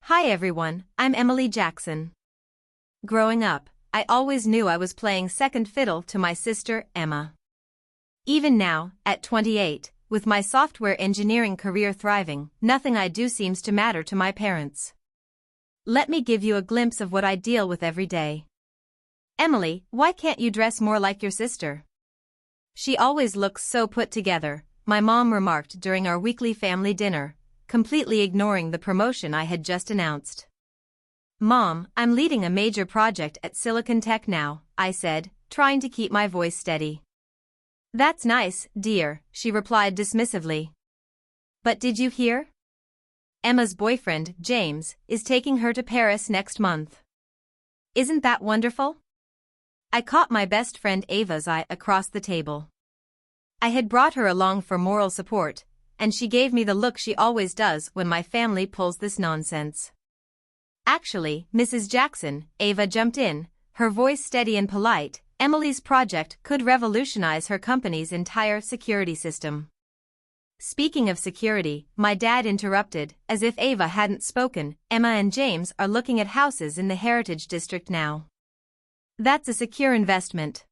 Hi everyone, I'm Emily Jackson. Growing up, I always knew I was playing second fiddle to my sister, Emma. Even now, at 28, with my software engineering career thriving, nothing I do seems to matter to my parents. Let me give you a glimpse of what I deal with every day. Emily, why can't you dress more like your sister? She always looks so put together, my mom remarked during our weekly family dinner, completely ignoring the promotion I had just announced. Mom, I'm leading a major project at Silicon Tech now, I said, trying to keep my voice steady. That's nice, dear, she replied dismissively. But did you hear? Emma's boyfriend, James, is taking her to Paris next month. Isn't that wonderful? I caught my best friend Ava's eye across the table. I had brought her along for moral support, and she gave me the look she always does when my family pulls this nonsense. Actually, Mrs. Jackson, Ava jumped in, her voice steady and polite. Emily's project could revolutionize her company's entire security system. Speaking of security, my dad interrupted, as if Ava hadn't spoken. Emma and James are looking at houses in the Heritage District now. That's a secure investment.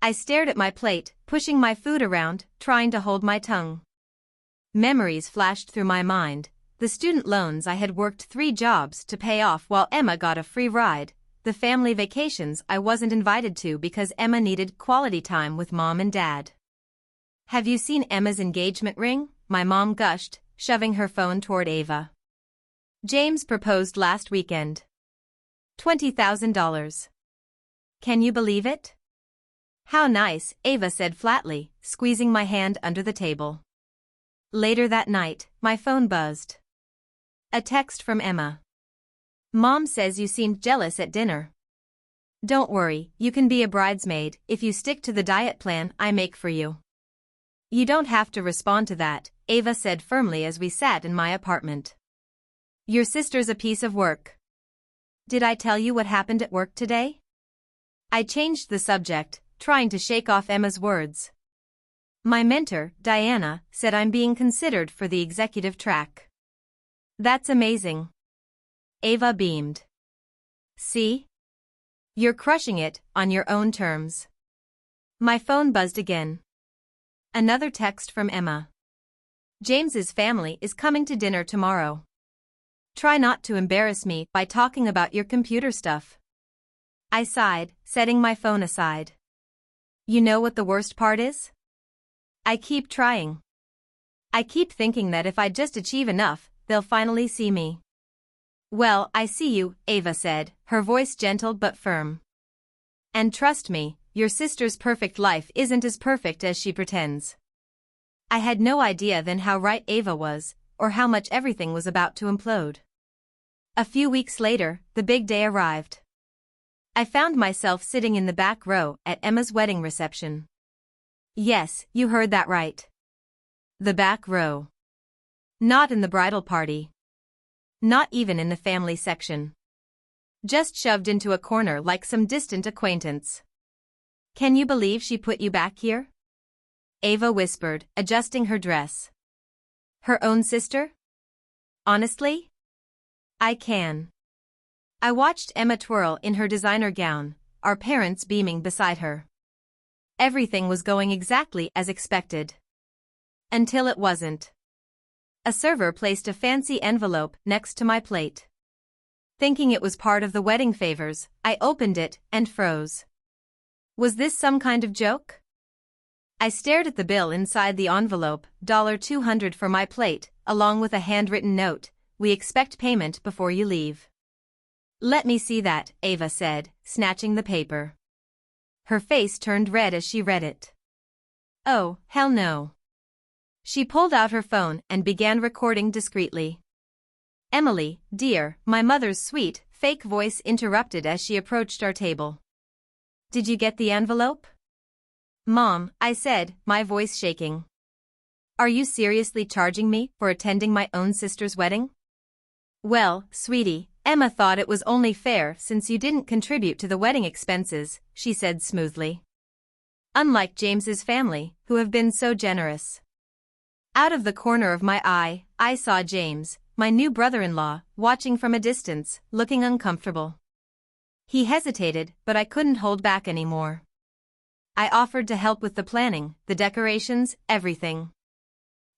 I stared at my plate, pushing my food around, trying to hold my tongue. Memories flashed through my mind, the student loans I had worked 3 jobs to pay off while Emma got a free ride, the family vacations I wasn't invited to because Emma needed quality time with mom and dad. Have you seen Emma's engagement ring? My mom gushed, shoving her phone toward Ava. James proposed last weekend. $20,000. Can you believe it? How nice, Ava said flatly, squeezing my hand under the table. Later that night, my phone buzzed. A text from Emma. Mom says you seemed jealous at dinner. Don't worry, you can be a bridesmaid if you stick to the diet plan I make for you. You don't have to respond to that, Ava said firmly as we sat in my apartment. Your sister's a piece of work. Did I tell you what happened at work today? I changed the subject, trying to shake off Emma's words. My mentor, Diana, said I'm being considered for the executive track. That's amazing. Ava beamed. See? You're crushing it, on your own terms. My phone buzzed again. Another text from Emma. James's family is coming to dinner tomorrow. Try not to embarrass me by talking about your computer stuff. I sighed, setting my phone aside. You know what the worst part is? I keep trying. I keep thinking that if I just achieve enough, they'll finally see me. Well, I see you, Ava said, her voice gentle but firm. And trust me, your sister's perfect life isn't as perfect as she pretends. I had no idea then how right Ava was, or how much everything was about to implode. A few weeks later, the big day arrived. I found myself sitting in the back row at Emma's wedding reception. Yes, you heard that right. The back row. Not in the bridal party. Not even in the family section. Just shoved into a corner like some distant acquaintance. Can you believe she put you back here? Ava whispered, adjusting her dress. Her own sister? Honestly? I can. I watched Emma twirl in her designer gown, our parents beaming beside her. Everything was going exactly as expected. Until it wasn't. A server placed a fancy envelope next to my plate. Thinking it was part of the wedding favors, I opened it and froze. Was this some kind of joke? I stared at the bill inside the envelope, $200 for my plate, along with a handwritten note, we expect payment before you leave. Let me see that, Ava said, snatching the paper. Her face turned red as she read it. Oh, hell no. She pulled out her phone and began recording discreetly. Emily, dear, my mother's sweet, fake voice interrupted as she approached our table. Did you get the envelope? Mom, I said, my voice shaking. Are you seriously charging me for attending my own sister's wedding? Well, sweetie, Emma thought it was only fair since you didn't contribute to the wedding expenses, she said smoothly. Unlike James's family, who have been so generous. Out of the corner of my eye, I saw James, my new brother-in-law, watching from a distance, looking uncomfortable. He hesitated, but I couldn't hold back anymore. I offered to help with the planning, the decorations, everything.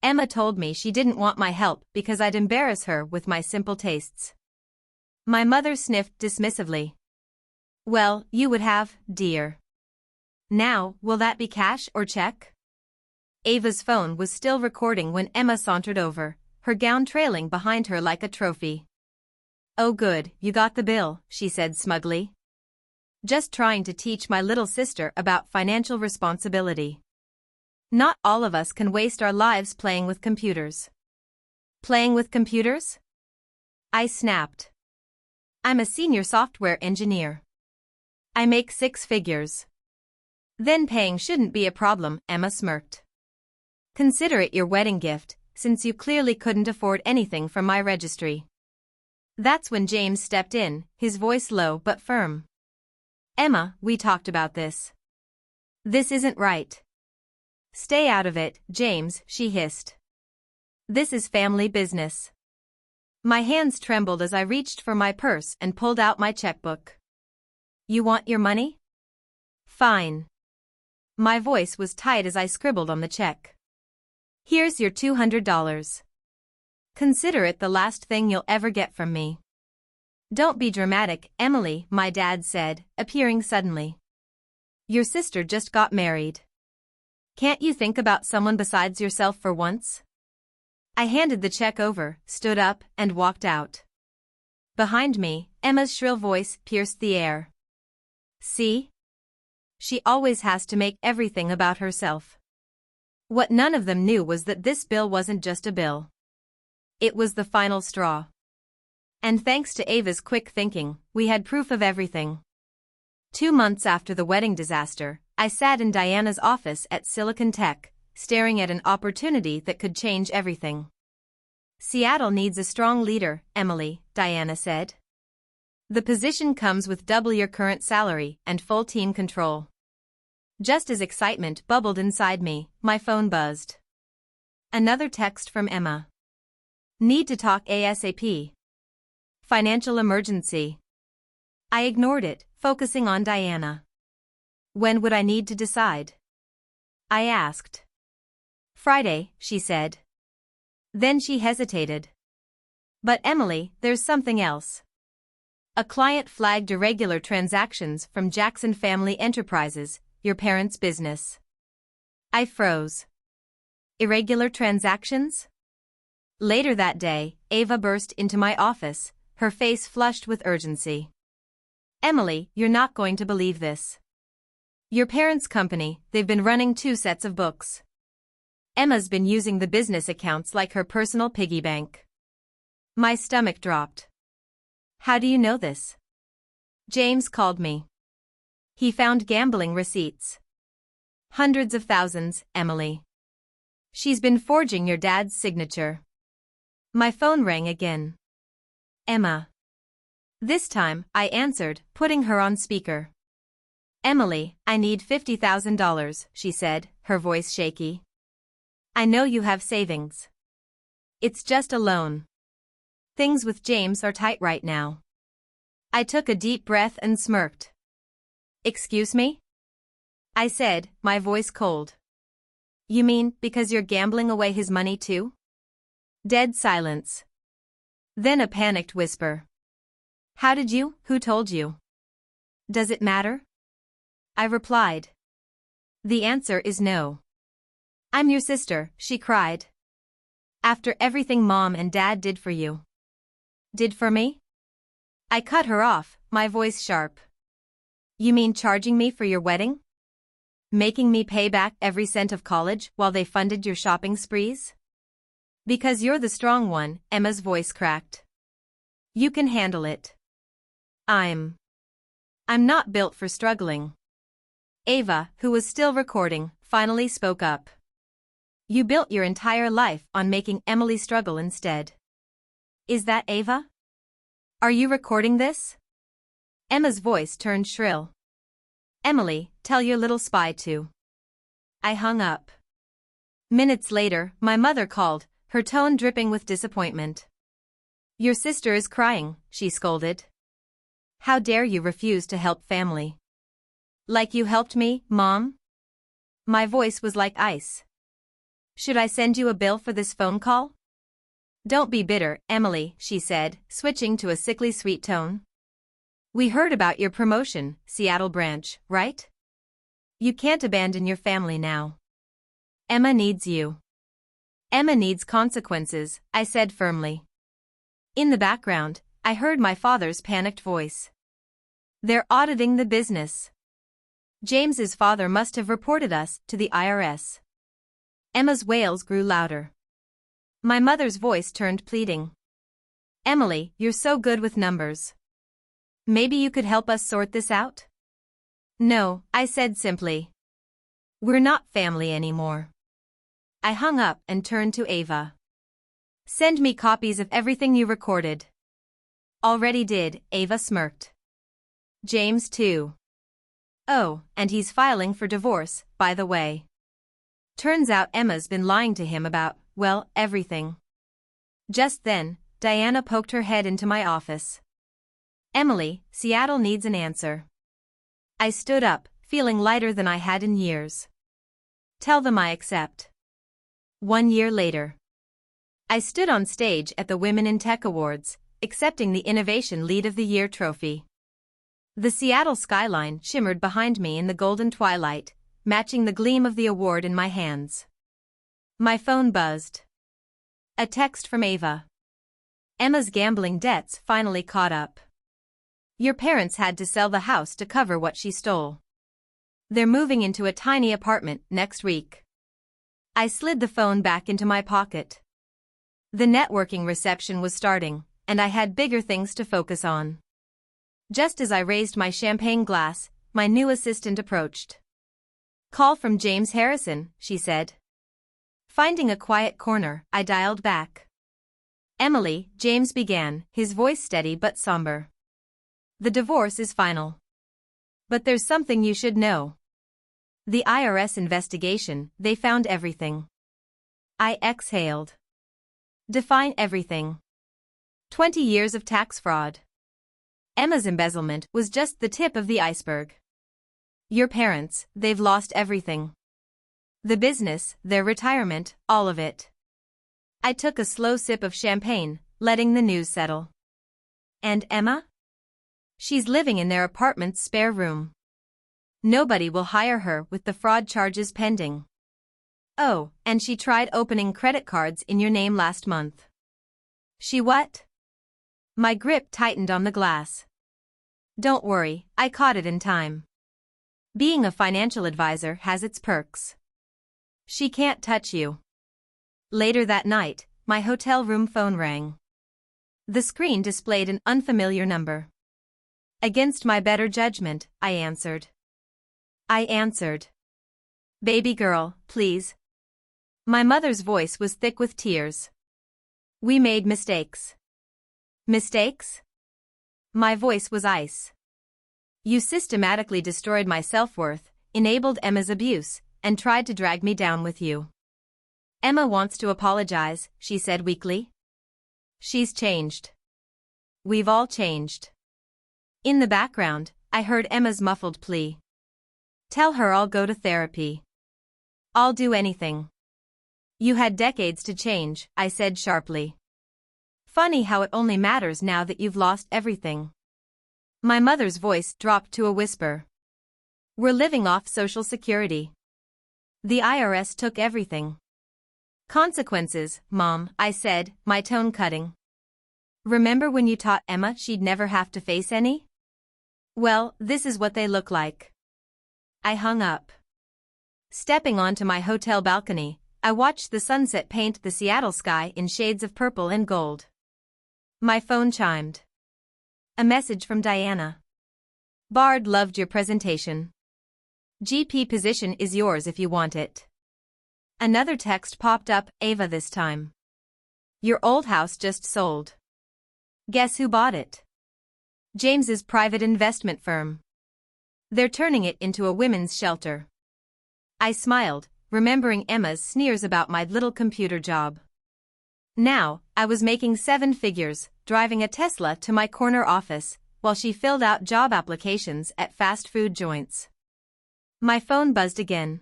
Emma told me she didn't want my help because I'd embarrass her with my simple tastes. My mother sniffed dismissively. Well, you would have, dear. Now, will that be cash or check? Ava's phone was still recording when Emma sauntered over, her gown trailing behind her like a trophy. Oh good, you got the bill, she said smugly. Just trying to teach my little sister about financial responsibility. Not all of us can waste our lives playing with computers. Playing with computers? I snapped. I'm a senior software engineer. I make 6 figures. Then paying shouldn't be a problem, Emma smirked. Consider it your wedding gift, since you clearly couldn't afford anything from my registry. That's when James stepped in, his voice low but firm. Emma, we talked about this. This isn't right. Stay out of it, James, she hissed. This is family business. My hands trembled as I reached for my purse and pulled out my checkbook. You want your money? Fine. My voice was tight as I scribbled on the check. Here's your $200. Consider it the last thing you'll ever get from me. Don't be dramatic, Emily, my dad said, appearing suddenly. Your sister just got married. Can't you think about someone besides yourself for once? I handed the check over, stood up, and walked out. Behind me, Emma's shrill voice pierced the air. See? She always has to make everything about herself. What none of them knew was that this bill wasn't just a bill. It was the final straw. And thanks to Ava's quick thinking, we had proof of everything. 2 months after the wedding disaster, I sat in Diana's office at Silicon Tech, staring at an opportunity that could change everything. Seattle needs a strong leader, Emily, Diana said. The position comes with double your current salary and full team control. Just as excitement bubbled inside me, my phone buzzed. Another text from Emma. Need to talk ASAP. Financial emergency. I ignored it, focusing on Diana. When would I need to decide? I asked. Friday, she said. Then she hesitated. But Emily, there's something else. A client flagged irregular transactions from Jackson Family Enterprises, your parents' business. I froze. Irregular transactions? Later that day, Ava burst into my office, her face flushed with urgency. Emily, you're not going to believe this. Your parents' company, they've been running 2 sets of books. Emma's been using the business accounts like her personal piggy bank. My stomach dropped. How do you know this? James called me. He found gambling receipts. Hundreds of thousands, Emily. She's been forging your dad's signature. My phone rang again. Emma. This time, I answered, putting her on speaker. Emily, I need $50,000, she said, her voice shaky. I know you have savings. It's just a loan. Things with James are tight right now. I took a deep breath and smirked. Excuse me? I said, my voice cold. You mean, because you're gambling away his money too? Dead silence. Then a panicked whisper. How did you? Who told you? Does it matter? I replied. The answer is no. I'm your sister, she cried. After everything Mom and Dad did for you. Did for me? I cut her off, my voice sharp. You mean charging me for your wedding? Making me pay back every cent of college while they funded your shopping sprees? Because you're the strong one, Emma's voice cracked. You can handle it. I'm not built for struggling. Ava, who was still recording, finally spoke up. You built your entire life on making Emily struggle instead. Is that Ava? Are you recording this? Emma's voice turned shrill. Emily, tell your little spy to. I hung up. Minutes later, my mother called, her tone dripping with disappointment. Your sister is crying, she scolded. How dare you refuse to help family? Like you helped me, Mom? My voice was like ice. Should I send you a bill for this phone call? Don't be bitter, Emily, she said, switching to a sickly sweet tone. We heard about your promotion, Seattle branch, right? You can't abandon your family now. Emma needs you. Emma needs consequences, I said firmly. In the background, I heard my father's panicked voice. They're auditing the business. James's father must have reported us to the IRS. Emma's wails grew louder. My mother's voice turned pleading. Emily, you're so good with numbers. Maybe you could help us sort this out? No, I said simply. We're not family anymore. I hung up and turned to Ava. Send me copies of everything you recorded. Already did, Ava smirked. James too. Oh, and he's filing for divorce, by the way. Turns out Emma's been lying to him about, well, everything. Just then, Diana poked her head into my office. Emily, Seattle needs an answer. I stood up, feeling lighter than I had in years. Tell them I accept. 1 year later. I stood on stage at the Women in Tech Awards, accepting the Innovation Lead of the Year trophy. The Seattle skyline shimmered behind me in the golden twilight, matching the gleam of the award in my hands. My phone buzzed. A text from Ava. Emma's gambling debts finally caught up. Your parents had to sell the house to cover what she stole. They're moving into a tiny apartment next week. I slid the phone back into my pocket. The networking reception was starting, and I had bigger things to focus on. Just as I raised my champagne glass, my new assistant approached. Call from James Harrison, she said. Finding a quiet corner, I dialed back. Emily, James began, his voice steady but somber. The divorce is final. But there's something you should know. The IRS investigation, they found everything. I exhaled. Define everything. 20 years of tax fraud. Emma's embezzlement was just the tip of the iceberg. Your parents, they've lost everything. The business, their retirement, all of it. I took a slow sip of champagne, letting the news settle. And Emma? She's living in their apartment's spare room. Nobody will hire her with the fraud charges pending. Oh, and she tried opening credit cards in your name last month. She what? My grip tightened on the glass. Don't worry, I caught it in time. Being a financial advisor has its perks. She can't touch you. Later that night, my hotel room phone rang. The screen displayed an unfamiliar number. Against my better judgment, I answered. Baby girl, please. My mother's voice was thick with tears. We made mistakes. Mistakes? My voice was ice. You systematically destroyed my self-worth, enabled Emma's abuse, and tried to drag me down with you. Emma wants to apologize, she said weakly. She's changed. We've all changed. In the background, I heard Emma's muffled plea. Tell her I'll go to therapy. I'll do anything. You had decades to change, I said sharply. Funny how it only matters now that you've lost everything. My mother's voice dropped to a whisper. We're living off Social Security. The IRS took everything. Consequences, Mom, I said, my tone cutting. Remember when you taught Emma she'd never have to face any? Well, this is what they look like. I hung up. Stepping onto my hotel balcony, I watched the sunset paint the Seattle sky in shades of purple and gold. My phone chimed. A message from Diana. Bard loved your presentation. GP position is yours if you want it. Another text popped up, Ava this time. Your old house just sold. Guess who bought it? James's private investment firm. They're turning it into a women's shelter. I smiled, remembering Emma's sneers about my little computer job. Now, I was making 7 figures, driving a Tesla to my corner office, while she filled out job applications at fast food joints. My phone buzzed again.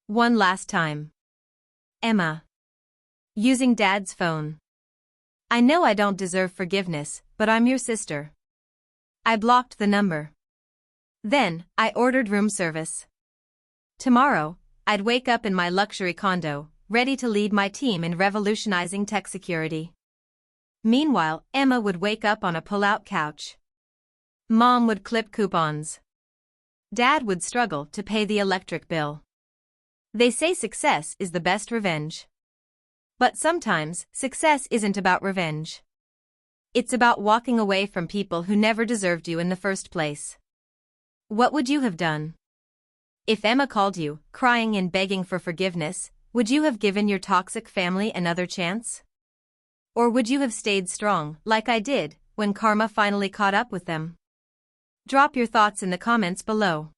One last time. Emma. Using Dad's phone. I know I don't deserve forgiveness, but I'm your sister. I blocked the number. Then, I ordered room service. Tomorrow, I'd wake up in my luxury condo, ready to lead my team in revolutionizing tech security. Meanwhile, Emma would wake up on a pull-out couch. Mom would clip coupons. Dad would struggle to pay the electric bill. They say success is the best revenge. But sometimes, success isn't about revenge. It's about walking away from people who never deserved you in the first place. What would you have done? If Emma called you, crying and begging for forgiveness, would you have given your toxic family another chance? Or would you have stayed strong, like I did, when karma finally caught up with them? Drop your thoughts in the comments below.